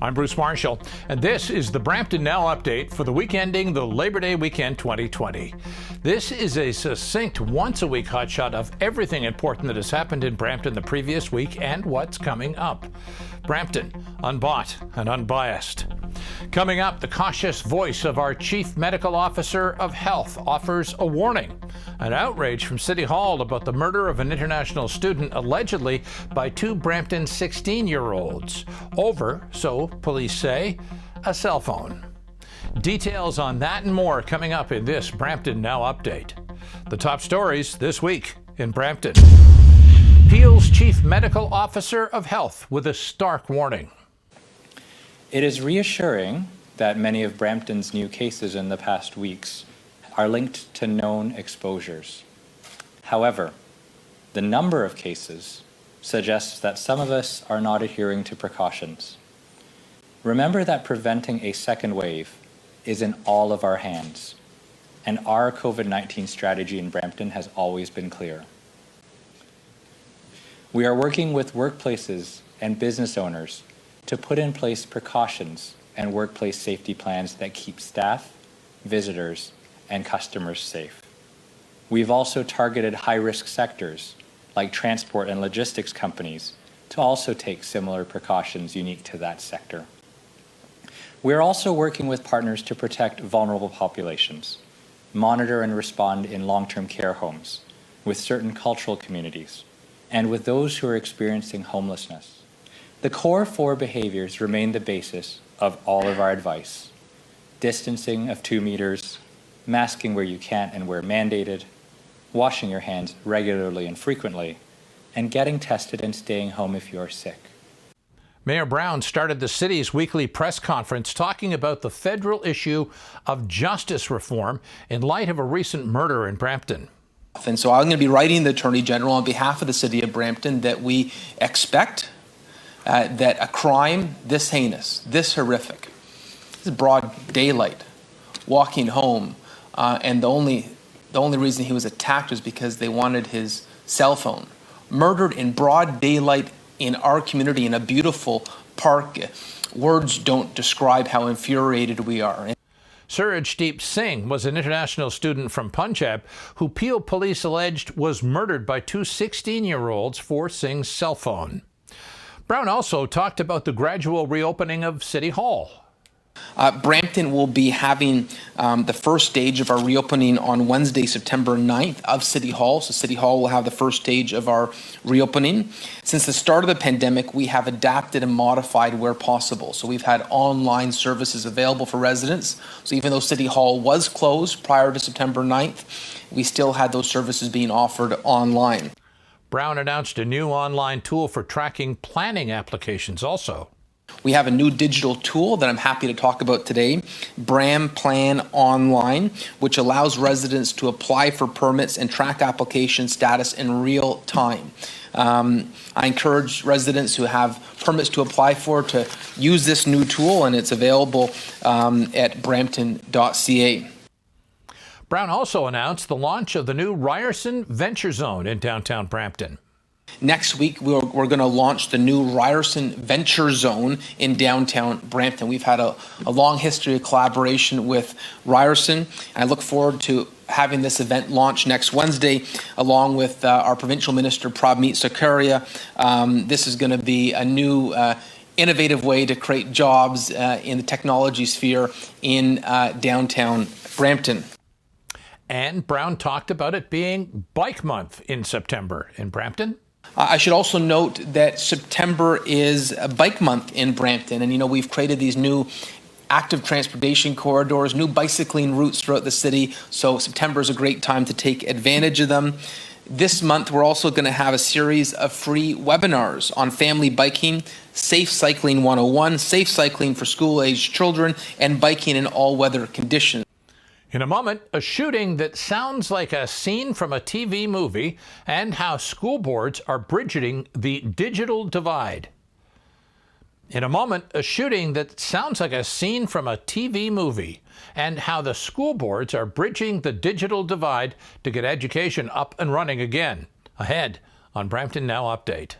I'm Bruce Marshall, and this is the Brampton Now update for the week ending the Labor Day weekend 2020. This is a succinct once-a-week hotshot of everything important that has happened in Brampton the previous week and what's coming up. Brampton, unbought and unbiased. Coming up, the cautious voice of our Chief Medical Officer of Health offers a warning. An outrage from City Hall about the murder of an international student allegedly by two Brampton 16-year-olds over, so police say, a cell phone. Details on that and more coming up in this Brampton Now update. The top stories this week in Brampton. Peel's Chief Medical Officer of Health with a stark warning. It is reassuring that many of Brampton's new cases in the past weeks are linked to known exposures. However, the number of cases suggests that some of us are not adhering to precautions. Remember that preventing a second wave is in all of our hands, and our COVID-19 strategy in Brampton has always been clear. We are working with workplaces and business owners to put in place precautions and workplace safety plans that keep staff, visitors, and customers safe. We've also targeted high-risk sectors like transport and logistics companies to also take similar precautions unique to that sector. We're also working with partners to protect vulnerable populations, monitor and respond in long-term care homes, with certain cultural communities, and with those who are experiencing homelessness. The core four behaviors remain the basis of all of our advice: distancing of 2 meters, masking where you can't and where mandated, washing your hands regularly and frequently, and getting tested and staying home if you're sick. Mayor Brown started the city's weekly press conference talking about the federal issue of justice reform in light of a recent murder in Brampton. And so I'm going to be writing the Attorney General on behalf of the City of Brampton that we expect that a crime this heinous, this horrific, this is broad daylight, walking home, and the only reason he was attacked was because they wanted his cell phone. Murdered in broad daylight in our community in a beautiful park. Words don't describe how infuriated we are. 𝗕𝗿𝗺𝗺𝗃 was an international student from Punjab who Peel police alleged was murdered by two 16-year-olds for Singh's cell phone. Brown also talked about the gradual reopening of City Hall. Brampton will be having the first stage of our reopening on Wednesday, September 9th of City Hall. So City Hall will have the first stage of our reopening. Since the start of the pandemic, we have adapted and modified where possible. So we've had online services available for residents. So even though City Hall was closed prior to September 9th, we still had those services being offered online. Brown announced a new online tool for tracking planning applications also. We have a new digital tool that I'm happy to talk about today, Bram Plan Online, which allows residents to apply for permits and track application status in real time. I encourage residents who have permits to apply for to use this new tool, and it's available at brampton.ca. Brown also announced the launch of the new Ryerson Venture Zone in downtown Brampton. Next week, we're going to launch the new Ryerson Venture Zone in downtown Brampton. We've had a long history of collaboration with Ryerson, and I look forward to having this event launch next Wednesday, along with our Provincial Minister, 𝗕𝗿𝗺𝗁𝗁𝗺. This is going to be a new innovative way to create jobs in the technology sphere in downtown Brampton. And Brown talked about it being Bike Month in September in Brampton. I should also note that September is a Bike Month in Brampton, and we've created these new active transportation corridors, new bicycling routes throughout the city, so September is a great time to take advantage of them. This month, we're also going to have a series of free webinars on family biking, Safe Cycling 101, Safe Cycling for school-aged children, and biking in all-weather conditions. In a moment, a shooting that sounds like a scene from a TV movie and how school boards are bridging the digital divide. In a moment, a shooting that sounds like a scene from a TV movie and how the school boards are bridging the digital divide to get education up and running again. Ahead on Brampton Now Update.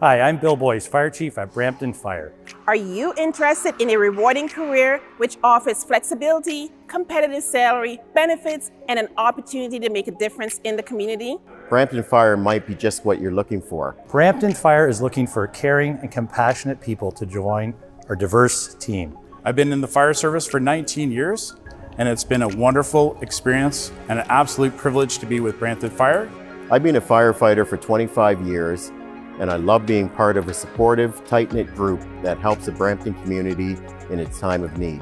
Hi, I'm 𝗕𝗿𝗺𝗺𝗁𝗺, Fire Chief at Brampton Fire. Are you interested in a rewarding career which offers flexibility, competitive salary, benefits, and an opportunity to make a difference in the community? Brampton Fire might be just what you're looking for. Brampton Fire is looking for caring and compassionate people to join our diverse team. I've been in the fire service for 19 years, and it's been a wonderful experience and an absolute privilege to be with Brampton Fire. I've been a firefighter for 25 years, and I love being part of a supportive, tight-knit group that helps the Brampton community in its time of need.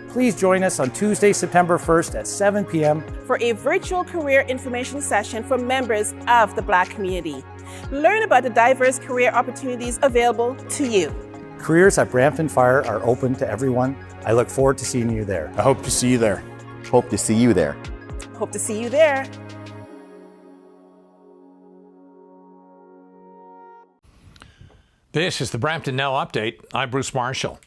Please join us on Tuesday, September 1st at 7 p.m. for a virtual career information session for members of the Black community. Learn about the diverse career opportunities available to you. Careers at Brampton Fire are open to everyone. I look forward to seeing you there. I hope to see you there. Hope to see you there. Hope to see you there. This is the Brampton Now Update. I'm Bruce Marshall.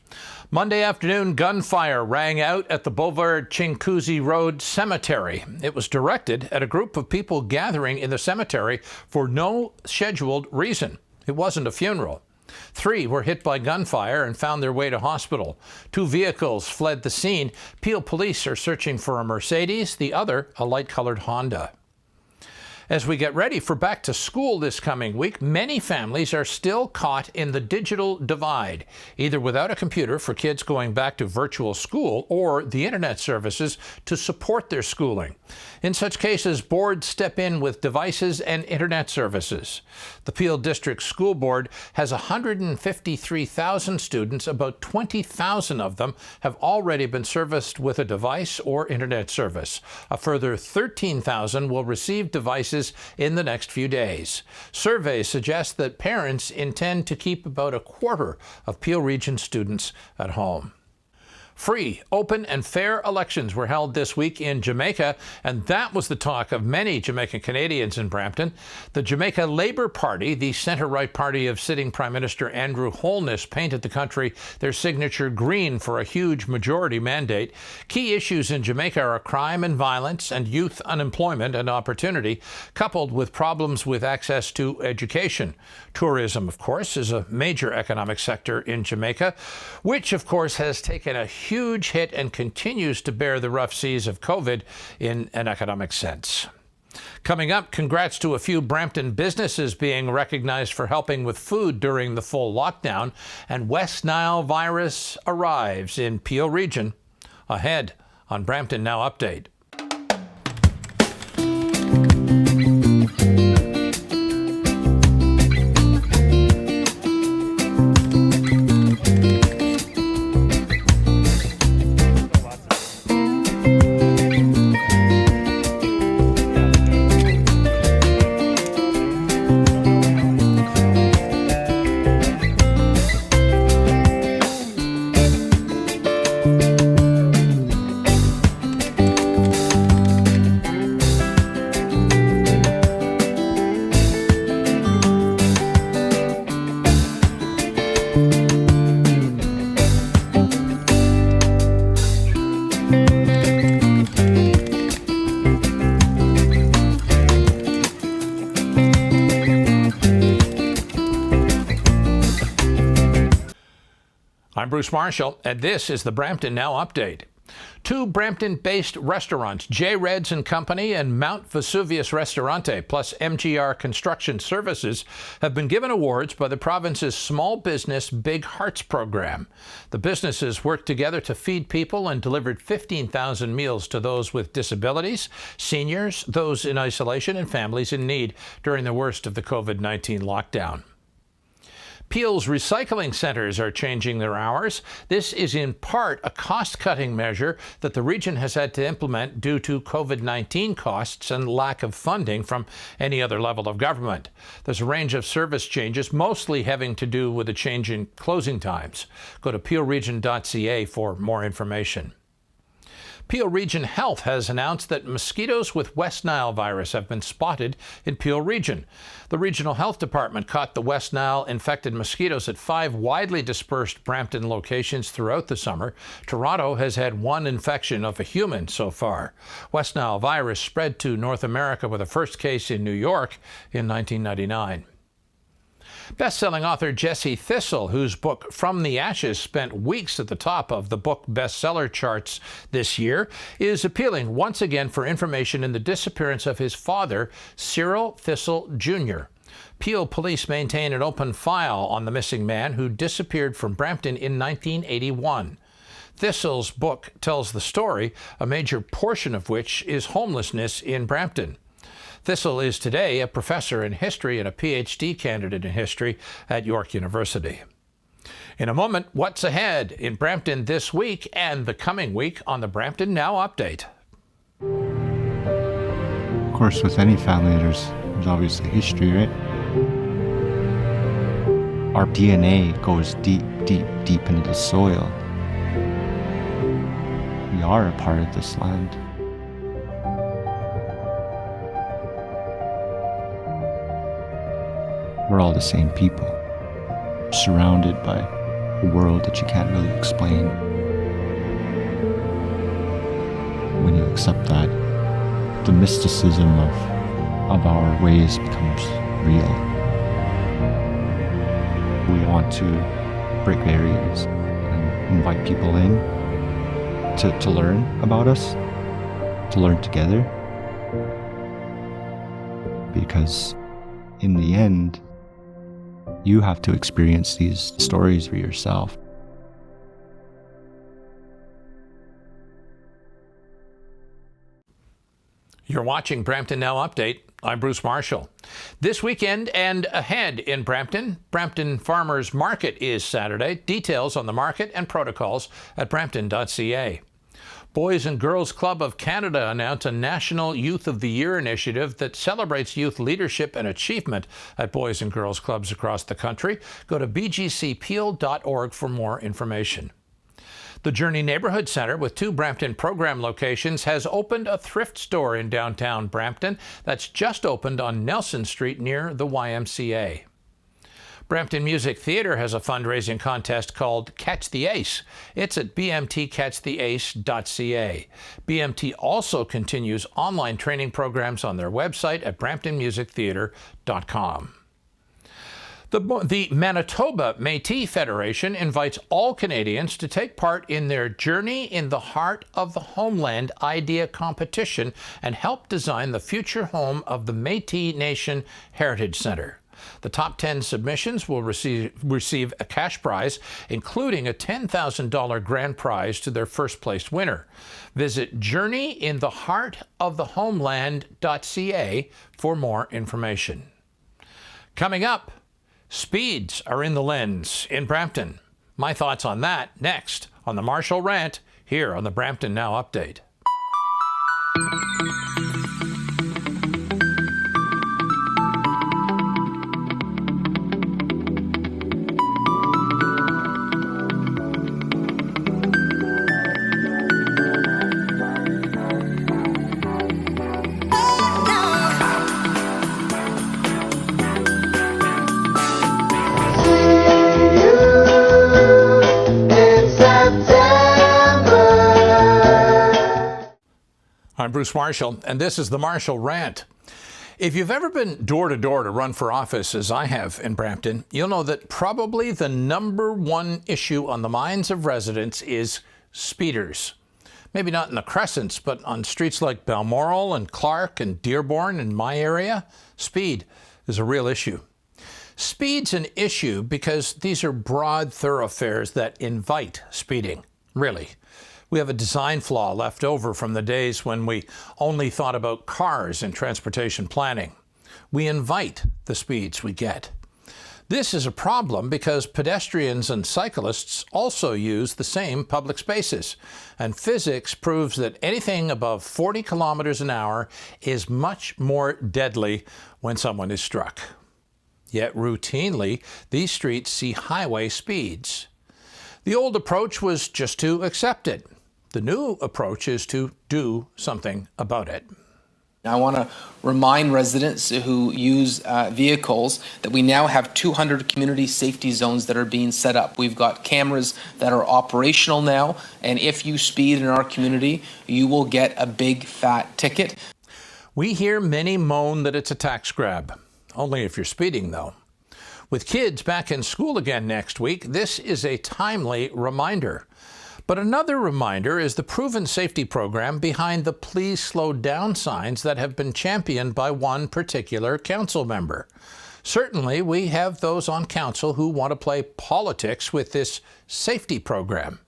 Monday afternoon, gunfire rang out at the 𝗕𝗿𝗺𝗺𝗁𝗺 Road Cemetery. It was directed at a group of people gathering in the cemetery for no scheduled reason. It wasn't a funeral. 3 were hit by gunfire and found their way to hospital. 2 vehicles fled the scene. Peel police are searching for a Mercedes, the other a light-colored Honda. As we get ready for back to school this coming week, many families are still caught in the digital divide, either without a computer for kids going back to virtual school or the internet services to support their schooling. In such cases, boards step in with devices and internet services. The Peel District School Board has 153,000 students. About 20,000 of them have already been serviced with a device or internet service. A further 13,000 will receive devices in the next few days. Surveys suggest that parents intend to keep about a quarter of Peel Region students at home. Free, open and fair elections were held this week in Jamaica, and that was the talk of many Jamaican Canadians in Brampton. The Jamaica Labour Party, the centre-right party of sitting Prime Minister Andrew Holness, painted the country their signature green for a huge majority mandate. Key issues in Jamaica are crime and violence and youth unemployment and opportunity, coupled with problems with access to education. Tourism, of course, is a major economic sector in Jamaica, which, of course, has taken a huge hit and continues to bear the rough seas of COVID in an economic sense. Coming up, congrats to a few Brampton businesses being recognized for helping with food during the full lockdown, and West Nile virus arrives in Peel Region. Ahead on Brampton Now Update. I'm Bruce Marshall, and this is the Brampton Now Update. 2 Brampton-based restaurants, 𝗕𝗿𝗱𝗁𝗺 Company and Mount Vesuvius Restaurante, plus MGR Construction Services, have been given awards by the province's Small Business Big Hearts program. The businesses worked together to feed people and delivered 15,000 meals to those with disabilities, seniors, those in isolation, and families in need during the worst of the COVID-19 lockdown. Peel's recycling centres are changing their hours. This is in part a cost-cutting measure that the region has had to implement due to COVID-19 costs and lack of funding from any other level of government. There's a range of service changes, mostly having to do with a change in closing times. Go to peelregion.ca for more information. Peel Region Health has announced that mosquitoes with West Nile virus have been spotted in Peel Region. The Regional Health Department caught the West Nile infected mosquitoes at 5 widely dispersed Brampton locations throughout the summer. Toronto has had 1 infection of a human so far. West Nile virus spread to North America with a first case in New York in 1999. Best-selling author Jessie Thistle, whose book From the Ashes spent weeks at the top of the book bestseller charts this year, is appealing once again for information in the disappearance of his father, Cyril Thistle Jr. Peel police maintain an open file on the missing man who disappeared from Brampton in 1981. Thistle's book tells the story, a major portion of which is homelessness in Brampton. Thistle is today a professor in history and a PhD candidate in history at York University. In a moment, what's ahead in Brampton this week and the coming week on the Brampton Now Update. Of course, with any family, there's obviously history, right? Our DNA goes deep, deep, deep into the soil. We are a part of this land. We're all the same people, surrounded by a world that you can't really explain. When you accept that, the mysticism of our ways becomes real. We want to break barriers and invite people in to learn about us, to learn together. Because in the end, you have to experience these stories for yourself. You're watching Brampton Now Update. I'm Bruce Marshall. This weekend and ahead in Brampton, Brampton Farmers Market is Saturday. Details on the market and protocols at brampton.ca. Boys and Girls Club of Canada announced a National Youth of the Year initiative that celebrates youth leadership and achievement at boys and girls clubs across the country. Go to bgcpeel.org for more information. The Journey Neighborhood Centre, with 2 Brampton program locations, has opened a thrift store in downtown Brampton that's just opened on Nelson Street near the YMCA. Brampton Music Theatre has a fundraising contest called Catch the Ace. It's at bmtcatchtheace.ca. BMT also continues online training programs on their website at bramptonmusictheatre.com. The Manitoba Métis Federation invites all Canadians to take part in their Journey in the Heart of the Homeland idea competition and help design the future home of the Métis Nation Heritage Centre. The top 10 submissions will receive a cash prize, including a $10,000 grand prize to their first-place winner. Visit journeyintheheartofthehomeland.ca for more information. Coming up, speeds are in the lens in Brampton. My thoughts on that next on the Marshall Rant here on the Brampton Now Update. I'm Bruce Marshall, and this is the Marshall Rant. If you've ever been door to door to run for office, as I have in Brampton, you'll know that probably the #1 issue on the minds of residents is speeders. Maybe not in the Crescents, but on streets like Balmoral and Clark and Dearborn in my area, speed is a real issue. Speed's an issue because these are broad thoroughfares that invite speeding, really. We have a design flaw left over from the days when we only thought about cars in transportation planning. We invite the speeds we get. This is a problem because pedestrians and cyclists also use the same public spaces, and physics proves that anything above 40 kilometers an hour is much more deadly when someone is struck. Yet routinely, these streets see highway speeds. The old approach was just to accept it. The new approach is to do something about it. I want to remind residents who use vehicles that we now have 200 community safety zones that are being set up. We've got cameras that are operational now, and if you speed in our community, you will get a big fat ticket. We hear many moan that it's a tax grab. Only if you're speeding, though. With kids back in school again next week, this is a timely reminder. But another reminder is the proven safety program behind the "Please Slow Down" signs that have been championed by one particular council member. Certainly, we have those on council who want to play politics with this safety program.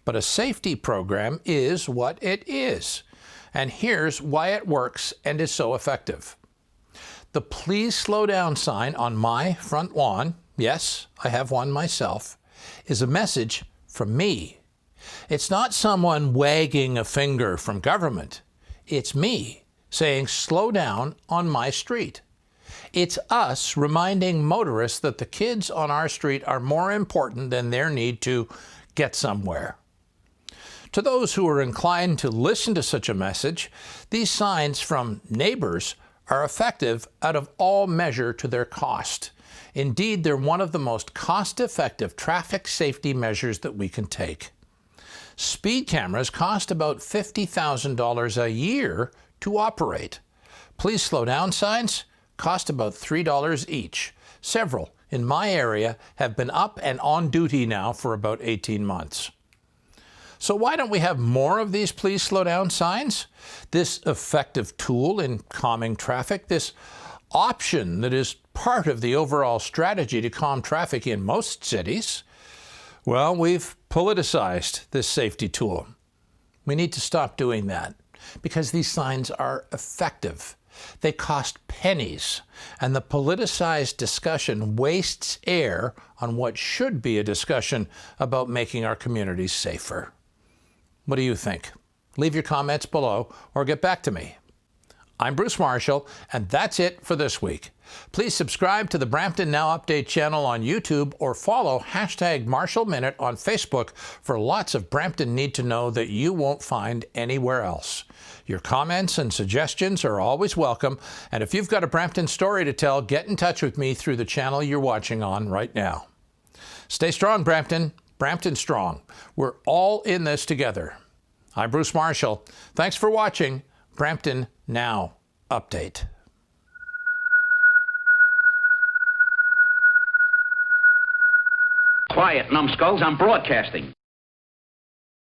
But a safety program is what it is. And here's why it works and is so effective. The "Please Slow Down" sign on my front lawn, yes, I have one myself, is a message from me. It's not someone wagging a finger from government. It's me saying, slow down on my street. It's us reminding motorists that the kids on our street are more important than their need to get somewhere. To those who are inclined to listen to such a message, these signs from neighbors are effective out of all measure to their cost. Indeed, they're one of the most cost-effective traffic safety measures that we can take. Speed cameras cost about $50,000 a year to operate. "Please Slow Down" signs cost about $3 each. Several in my area have been up and on duty now for about 18 months. So why don't we have more of these "Please Slow Down" signs? This effective tool in calming traffic, this option that is part of the overall strategy to calm traffic in most cities. Well, we've politicized this safety tool. We need to stop doing that because these signs are effective. They cost pennies, and the politicized discussion wastes air on what should be a discussion about making our communities safer. What do you think? Leave your comments below or get back to me. I'm Bruce Marshall, and that's it for this week. Please subscribe to the Brampton Now Update channel on YouTube or follow #MarshallMinute on Facebook for lots of Brampton Need to Know that you won't find anywhere else. Your comments and suggestions are always welcome, and if you've got a Brampton story to tell, get in touch with me through the channel you're watching on right now. Stay strong, Brampton. Brampton strong. We're all in this together. I'm Bruce Marshall. Thanks for watching Brampton Now Update. Quiet, numbskulls, I'm broadcasting.